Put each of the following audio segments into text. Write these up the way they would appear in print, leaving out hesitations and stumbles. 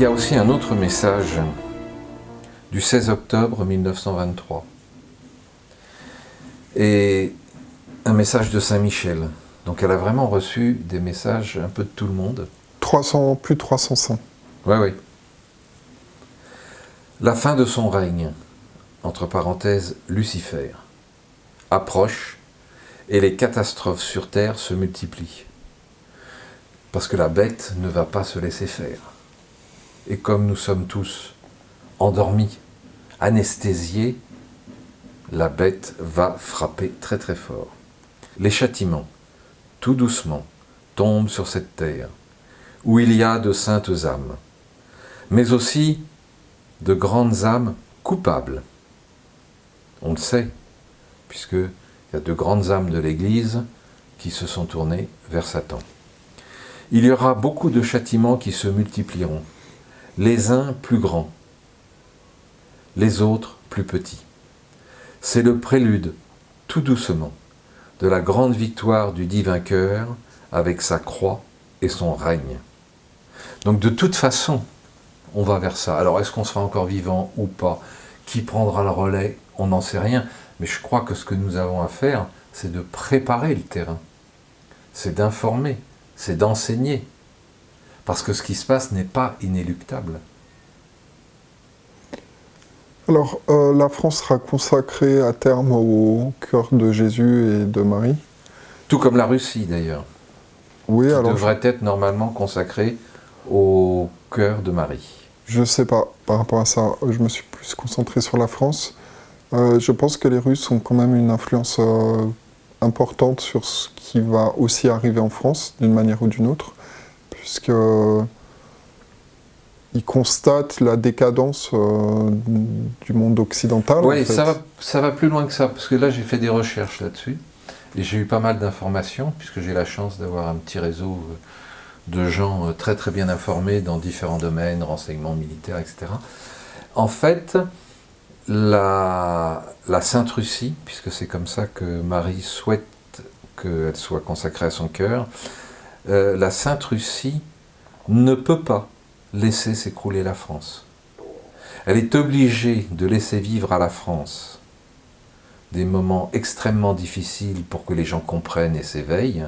Il y a aussi un autre message du 16 octobre 1923 et un message de Saint-Michel. Donc elle a vraiment reçu des messages un peu de tout le monde. Plus de 305. Oui, oui. La fin de son règne, entre parenthèses Lucifer, approche et les catastrophes sur terre se multiplient. Parce que la bête ne va pas se laisser faire. Et comme nous sommes tous endormis, anesthésiés, la bête va frapper très très fort. Les châtiments, tout doucement, tombent sur cette terre, où il y a de saintes âmes, mais aussi de grandes âmes coupables. On le sait, puisqu'il y a de grandes âmes de l'Église qui se sont tournées vers Satan. Il y aura beaucoup de châtiments qui se multiplieront, les uns plus grands, les autres plus petits. C'est le prélude, tout doucement, de la grande victoire du dit vainqueur avec sa croix et son règne. Donc de toute façon, on va vers ça. Alors est-ce qu'on sera encore vivant ou pas? Qui prendra le relais? On n'en sait rien. Mais je crois que ce que nous avons à faire, c'est de préparer le terrain. C'est d'informer, c'est d'enseigner. Parce que ce qui se passe n'est pas inéluctable. Alors, la France sera consacrée à terme au cœur de Jésus et de Marie. Tout comme la Russie d'ailleurs. Oui, qui alors devrait être normalement consacrée au cœur de Marie. je sais pas par rapport à ça. Je me suis plus concentré sur la France. Je pense que les Russes ont quand même une influence importante sur ce qui va aussi arriver en France, d'une manière ou d'une autre, puisque ils constatent la décadence du monde occidental. Oui, en fait. ça va plus loin que ça, parce que là j'ai fait des recherches là-dessus, et j'ai eu pas mal d'informations, puisque j'ai la chance d'avoir un petit réseau de gens très très bien informés dans différents domaines, renseignements militaires, etc. En fait, la Sainte Russie, puisque c'est comme ça que Marie souhaite qu'elle soit consacrée à son cœur, la Sainte Russie ne peut pas laisser s'écrouler la France. Elle est obligée de laisser vivre à la France des moments extrêmement difficiles pour que les gens comprennent et s'éveillent,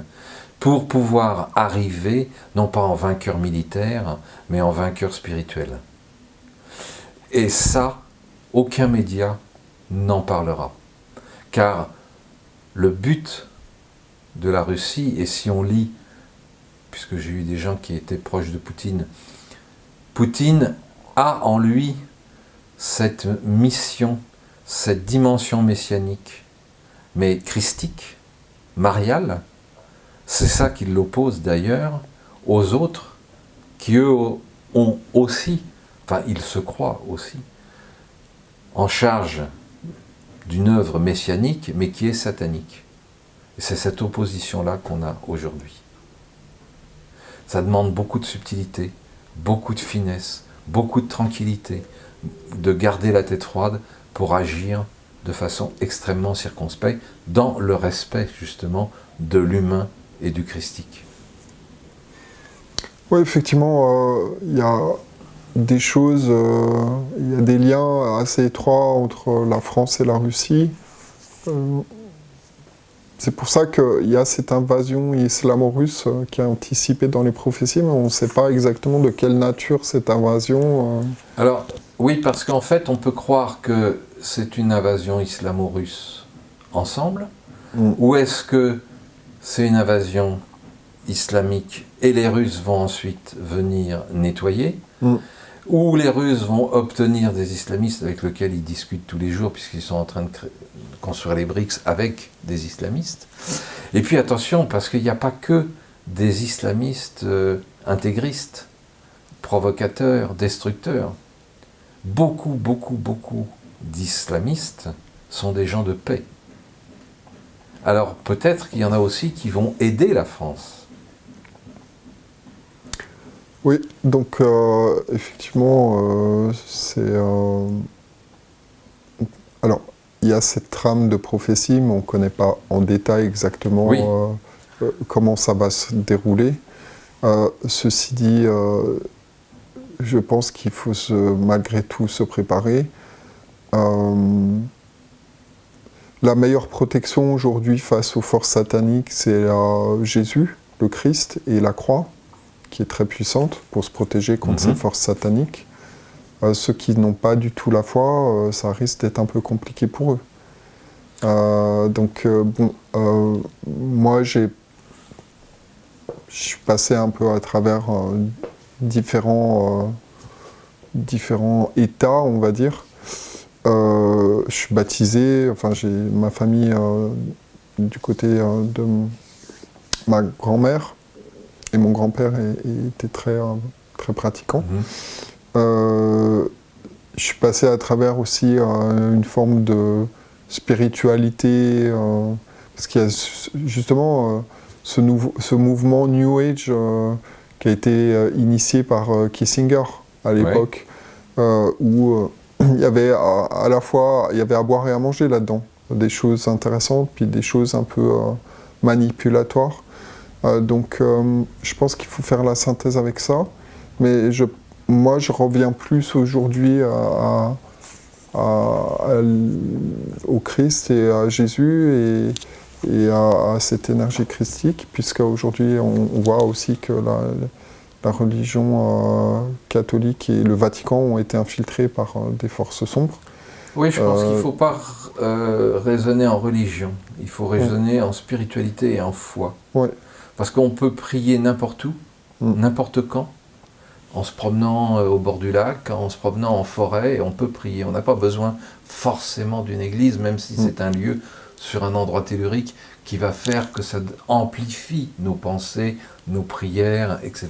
pour pouvoir arriver, non pas en vainqueur militaire, mais en vainqueur spirituel. Et ça, aucun média n'en parlera. Car le but de la Russie, et si on lit, puisque j'ai eu des gens qui étaient proches de Poutine, Poutine a en lui cette mission, cette dimension messianique, mais christique, mariale. C'est ça qui l'oppose d'ailleurs aux autres qui eux ont aussi, enfin ils se croient aussi, en charge d'une œuvre messianique, mais qui est satanique. Et c'est cette opposition-là qu'on a aujourd'hui. Ça demande beaucoup de subtilité, beaucoup de finesse, beaucoup de tranquillité, de garder la tête froide pour agir de façon extrêmement circonspecte, dans le respect justement de l'humain et du christique. Oui, effectivement, il y a des choses, il y a des liens assez étroits entre la France et la Russie. C'est pour ça qu'il y a cette invasion islamo-russe qui est anticipée dans les prophéties, mais on ne sait pas exactement de quelle nature cette invasion. Alors, oui, parce qu'en fait, on peut croire que c'est une invasion islamo-russe ensemble, ou est-ce que c'est une invasion islamique et les Russes vont ensuite venir nettoyer, ou les Russes vont obtenir des islamistes avec lesquels ils discutent tous les jours, puisqu'ils sont en train de construire les BRICS avec des islamistes. Et puis attention, parce qu'il n'y a pas que des islamistes intégristes, provocateurs, destructeurs. Beaucoup d'islamistes sont des gens de paix. Alors peut-être qu'il y en a aussi qui vont aider la France. Oui, donc effectivement, c'est... Alors, il y a cette trame de prophétie, mais on ne connaît pas en détail exactement comment ça va se dérouler. Ceci dit, je pense qu'il faut malgré tout se préparer. La meilleure protection aujourd'hui face aux forces sataniques, c'est Jésus, le Christ, et la croix, qui est très puissante pour se protéger contre ces forces sataniques. Ceux qui n'ont pas du tout la foi, ça risque d'être un peu compliqué pour eux. Moi, je suis passé un peu à travers différents états, on va dire. Je suis baptisé, enfin j'ai ma famille du côté de ma grand-mère et mon grand-père était très pratiquant. Je suis passé à travers aussi une forme de spiritualité, parce qu'il y a justement ce mouvement New Age qui a été initié par Kissinger à l'époque, où il y avait à la fois il y avait à boire et à manger là-dedans, des choses intéressantes puis des choses un peu manipulatoires. Donc je pense qu'il faut faire la synthèse avec ça, mais moi je reviens plus aujourd'hui au Christ et à Jésus et à cette énergie christique, puisqu'aujourd'hui on voit aussi que la religion catholique et le Vatican ont été infiltrés par des forces sombres. Oui, je pense qu'il ne faut pas raisonner en religion, il faut raisonner en spiritualité et en foi. Ouais. Parce qu'on peut prier n'importe où, n'importe quand, en se promenant au bord du lac, en se promenant en forêt, on peut prier. On n'a pas besoin forcément d'une église, même si c'est un lieu sur un endroit tellurique qui va faire que ça amplifie nos pensées, nos prières, etc.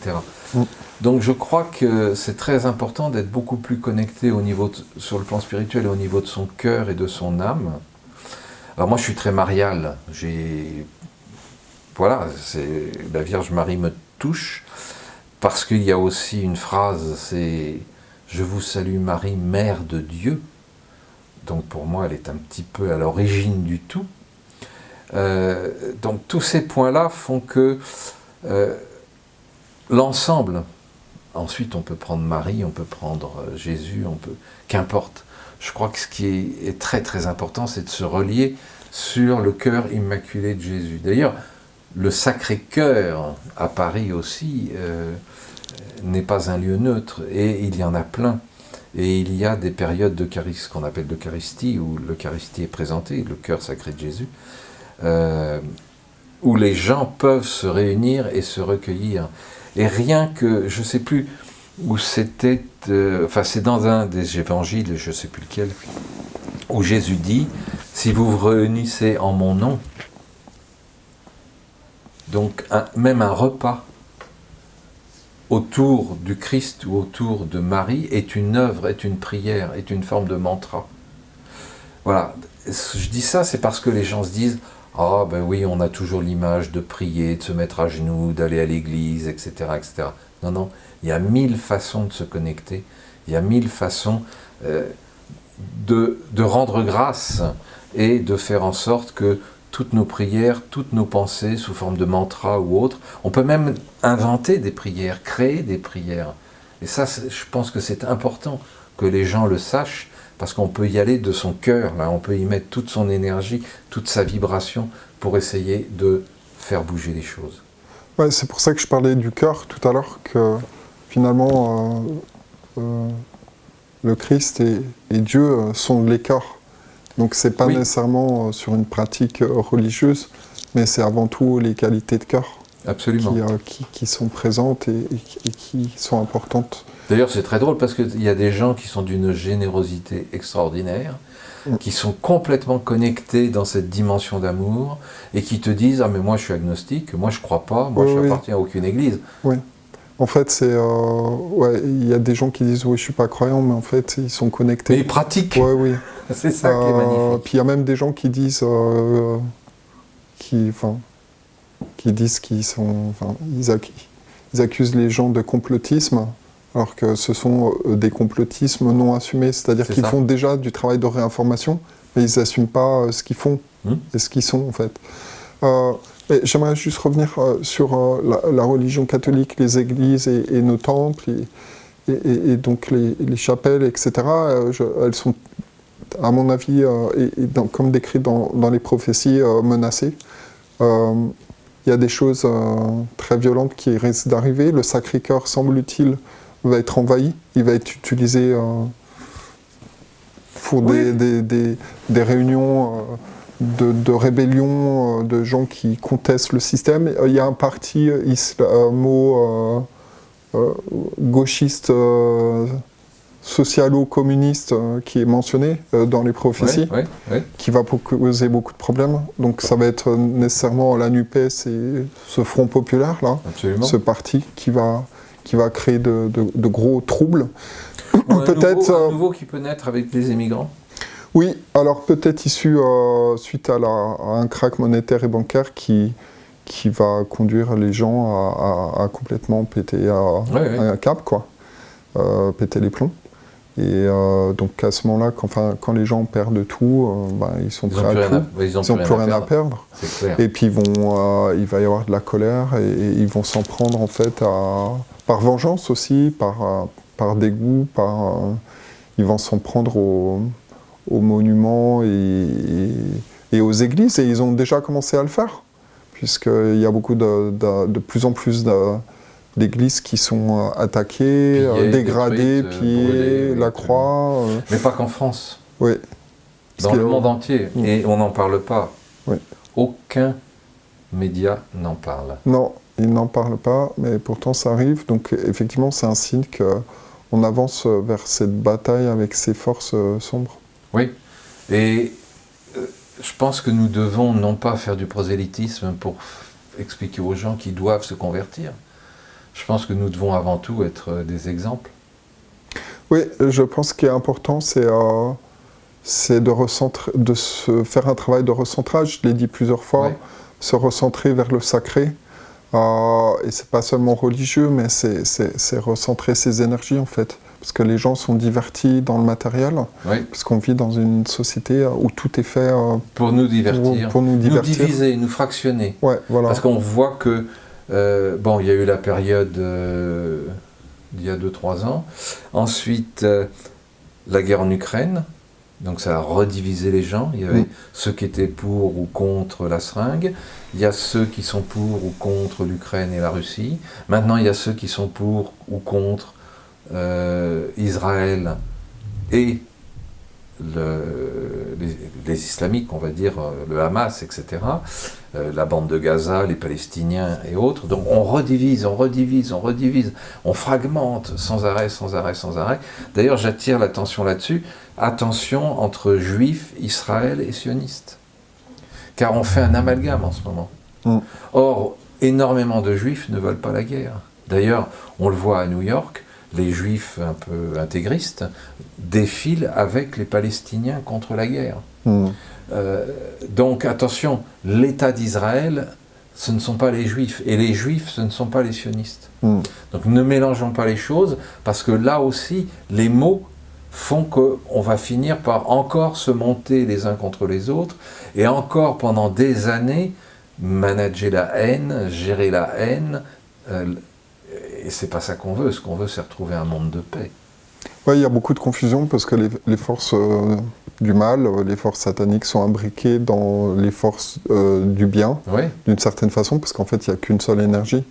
Donc je crois que c'est très important d'être beaucoup plus connecté sur le plan spirituel et au niveau de son cœur et de son âme. Alors moi je suis très marial, voilà, la Vierge Marie me touche, parce qu'il y a aussi une phrase, c'est « Je vous salue Marie, Mère de Dieu ». Donc pour moi, elle est un petit peu à l'origine du tout. Donc tous ces points-là font que l'ensemble, ensuite on peut prendre Marie, on peut prendre Jésus, qu'importe. Je crois que ce qui est très très important, c'est de se relier sur le cœur immaculé de Jésus. D'ailleurs, le Sacré-Cœur à Paris aussi n'est pas un lieu neutre, et il y en a plein. Et il y a des périodes ce qu'on appelle l'Eucharistie, où l'Eucharistie est présentée, le cœur sacré de Jésus, où les gens peuvent se réunir et se recueillir. Et rien que, je ne sais plus où c'était, c'est dans un des évangiles, je ne sais plus lequel, où Jésus dit « Si vous vous réunissez en mon nom », donc même un repas autour du Christ ou autour de Marie est une œuvre, est une prière, est une forme de mantra. Voilà, je dis ça, c'est parce que les gens se disent « Ah ben oui, on a toujours l'image de prier, de se mettre à genoux, d'aller à l'église, etc. etc. » Non, non, il y a 1000 façons de se connecter, il y a 1000 façons de rendre grâce et de faire en sorte que toutes nos prières, toutes nos pensées sous forme de mantra ou autre. On peut même inventer des prières, créer des prières. Et ça, je pense que c'est important que les gens le sachent, parce qu'on peut y aller de son cœur, là, on peut y mettre toute son énergie, toute sa vibration pour essayer de faire bouger les choses. Ouais, c'est pour ça que je parlais du cœur tout à l'heure, que finalement, le Christ et Dieu sont les cœurs. Donc c'est pas nécessairement sur une pratique religieuse, mais c'est avant tout les qualités de cœur qui sont présentes et qui sont importantes. D'ailleurs c'est très drôle parce qu'il y a des gens qui sont d'une générosité extraordinaire, qui sont complètement connectés dans cette dimension d'amour et qui te disent « Ah mais moi je suis agnostique, moi je crois pas, moi je n'appartiens à aucune église ». Oui. En fait, il y a des gens qui disent « Oui, je suis pas croyant », mais en fait, ils sont connectés. Mais ils pratiquent. Ouais, oui. C'est ça qui est magnifique. Puis il y a même des gens qui disent qu'ils accusent les gens de complotisme, alors que ce sont des complotismes non assumés, c'est-à-dire qu'ils font déjà du travail de réinformation, mais ils n'assument pas ce qu'ils font et ce qu'ils sont en fait. J'aimerais juste revenir sur la religion catholique, les églises et nos temples. et donc les chapelles, etc., elles sont, à mon avis, comme décrit dans les prophéties, menacées. Il y a des choses très violentes qui risquent d'arriver. Le Sacré-Cœur, semble-t-il, va être envahi. Il va être utilisé pour des réunions de rébellion, de gens qui contestent le système. Il y a un parti gauchiste, socialo-communiste qui est mentionné dans les prophéties, qui va causer beaucoup de problèmes. Donc ça va être nécessairement la NUPES et ce Front populaire, là, ce parti qui va créer de gros troubles. Peut-être un nouveau qui peut naître avec les émigrants. Oui, alors peut-être issu suite à un krach monétaire et bancaire qui va conduire les gens à complètement péter un câble, quoi, péter les plombs. Et donc à ce moment-là, quand les gens perdent tout, ils sont prêts à tout. Ils n'ont plus rien à perdre. C'est clair. Et puis il va y avoir de la colère et ils vont s'en prendre en fait par vengeance aussi, par dégoût, ils vont s'en prendre aux monuments et aux églises, et ils ont déjà commencé à le faire, puisqu'il y a beaucoup de plus en plus d'églises qui sont attaquées, dégradées, pillées, la croix. Mais pas qu'en France. Oui. Dans le monde entier. Et on n'en parle pas. Oui. Aucun média n'en parle. Non, ils n'en parlent pas, mais pourtant ça arrive. Donc effectivement, c'est un signe qu'on avance vers cette bataille avec ces forces sombres. Oui, et je pense que nous devons non pas faire du prosélytisme pour expliquer aux gens qui doivent se convertir. Je pense que nous devons avant tout être des exemples. Oui, je pense ce qui est important, c'est de se faire un travail de recentrage, je l'ai dit plusieurs fois, se recentrer vers le sacré. Et c'est pas seulement religieux, mais c'est recentrer ses énergies en fait. Parce que les gens sont divertis dans le matériel, parce qu'on vit dans une société où tout est fait pour nous divertir, pour nous diviser, nous fractionner. Ouais, voilà. Parce qu'on voit que, il y a eu la période d'il y a 2-3 ans, ensuite la guerre en Ukraine, donc ça a redivisé les gens, il y avait ceux qui étaient pour ou contre la seringue, il y a ceux qui sont pour ou contre l'Ukraine et la Russie, maintenant il y a ceux qui sont pour ou contre Israël et les islamiques, on va dire, le Hamas, etc., la bande de Gaza, les Palestiniens et autres. Donc on redivise, on fragmente sans arrêt. D'ailleurs, j'attire l'attention là-dessus. Attention entre juifs, Israël et sionistes. Car on fait un amalgame en ce moment. Or, énormément de juifs ne veulent pas la guerre. D'ailleurs, on le voit à New York, les juifs un peu intégristes défilent avec les Palestiniens contre la guerre. Donc attention, l'État d'Israël, ce ne sont pas les juifs, et les juifs, ce ne sont pas les sionistes. Donc ne mélangeons pas les choses, parce que là aussi, les mots font qu'on va finir par encore se monter les uns contre les autres, et encore pendant des années, manager la haine, gérer la haine, et c'est pas ça qu'on veut. Ce qu'on veut, c'est retrouver un monde de paix. Oui, il y a beaucoup de confusion parce que les forces du mal, les forces sataniques sont imbriquées dans les forces du bien, d'une certaine façon, parce qu'en fait, il n'y a qu'une seule énergie.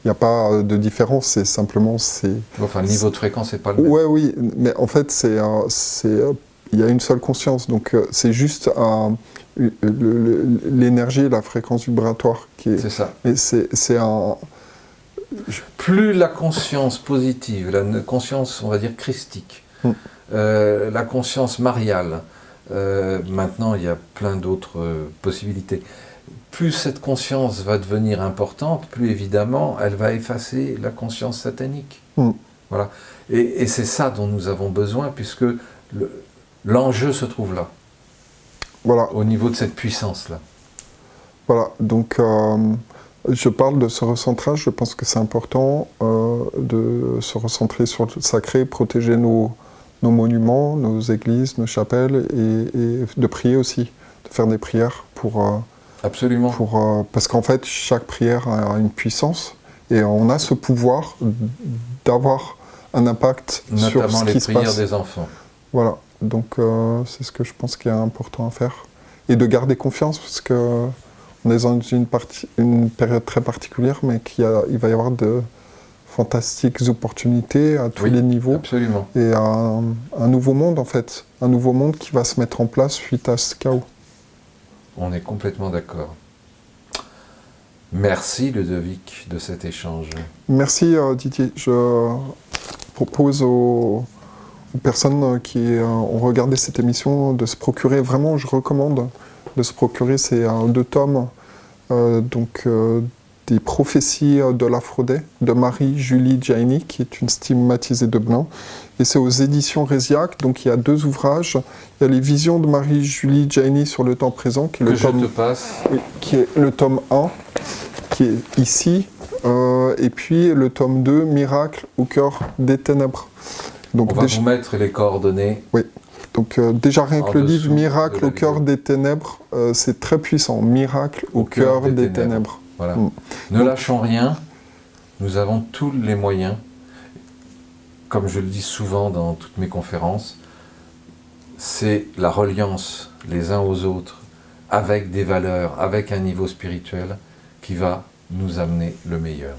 Il n'y a pas de différence, c'est simplement... Enfin, le niveau de fréquence n'est pas le même. Oui, mais en fait, il y a une seule conscience, donc c'est juste l'énergie et la fréquence vibratoire qui est... C'est ça. Et c'est un... Plus la conscience positive, la conscience, on va dire, christique, la conscience mariale, maintenant il y a plein d'autres possibilités, plus cette conscience va devenir importante, plus évidemment elle va effacer la conscience satanique. Voilà. Et c'est ça dont nous avons besoin, puisque l'enjeu se trouve là, au niveau de cette puissance-là. Voilà, donc... je parle de ce recentrage, je pense que c'est important de se recentrer sur le sacré, protéger nos monuments, nos églises, nos chapelles, et de prier aussi, de faire des prières pour... Absolument. Parce qu'en fait, chaque prière a une puissance, et on a ce pouvoir d'avoir un impact sur Notamment ce les qui se prières passe. des enfants. Voilà, donc c'est ce que je pense qu'il est important à faire. Et de garder confiance, parce que on est dans une période très particulière, mais il va y avoir de fantastiques opportunités à tous les niveaux. Absolument. Et un nouveau monde, en fait. Un nouveau monde qui va se mettre en place suite à ce chaos. On est complètement d'accord. Merci Ludovic de cet échange. Merci Didier. Je propose aux personnes qui ont regardé cette émission de se procurer, vraiment je recommande de se procurer ces 2 tomes des prophéties de l'Aphrodite de Marie-Julie Gianni, qui est une stigmatisée de Blanc. Et c'est aux éditions Résiac, donc il y a 2 ouvrages. Il y a les visions de Marie-Julie Gianni sur le temps présent, qui est le tome 1, qui est ici, et puis le tome 2, Miracle au cœur des ténèbres. Donc, on va vous mettre les coordonnées. Oui. Donc déjà rien que le livre Miracle au cœur des ténèbres, c'est très puissant. Miracle au cœur des ténèbres. Voilà. Ne lâchons rien. Nous avons tous les moyens. Comme je le dis souvent dans toutes mes conférences, c'est la reliance les uns aux autres, avec des valeurs, avec un niveau spirituel, qui va nous amener le meilleur.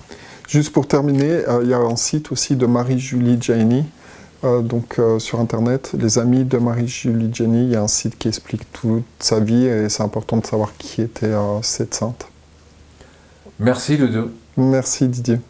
Juste pour terminer, il y a un site aussi de Marie-Julie Gianni, sur internet, les amis de Marie-Julie Gianni, il y a un site qui explique toute sa vie et c'est important de savoir qui était cette sainte. Merci Ludo. Merci Didier.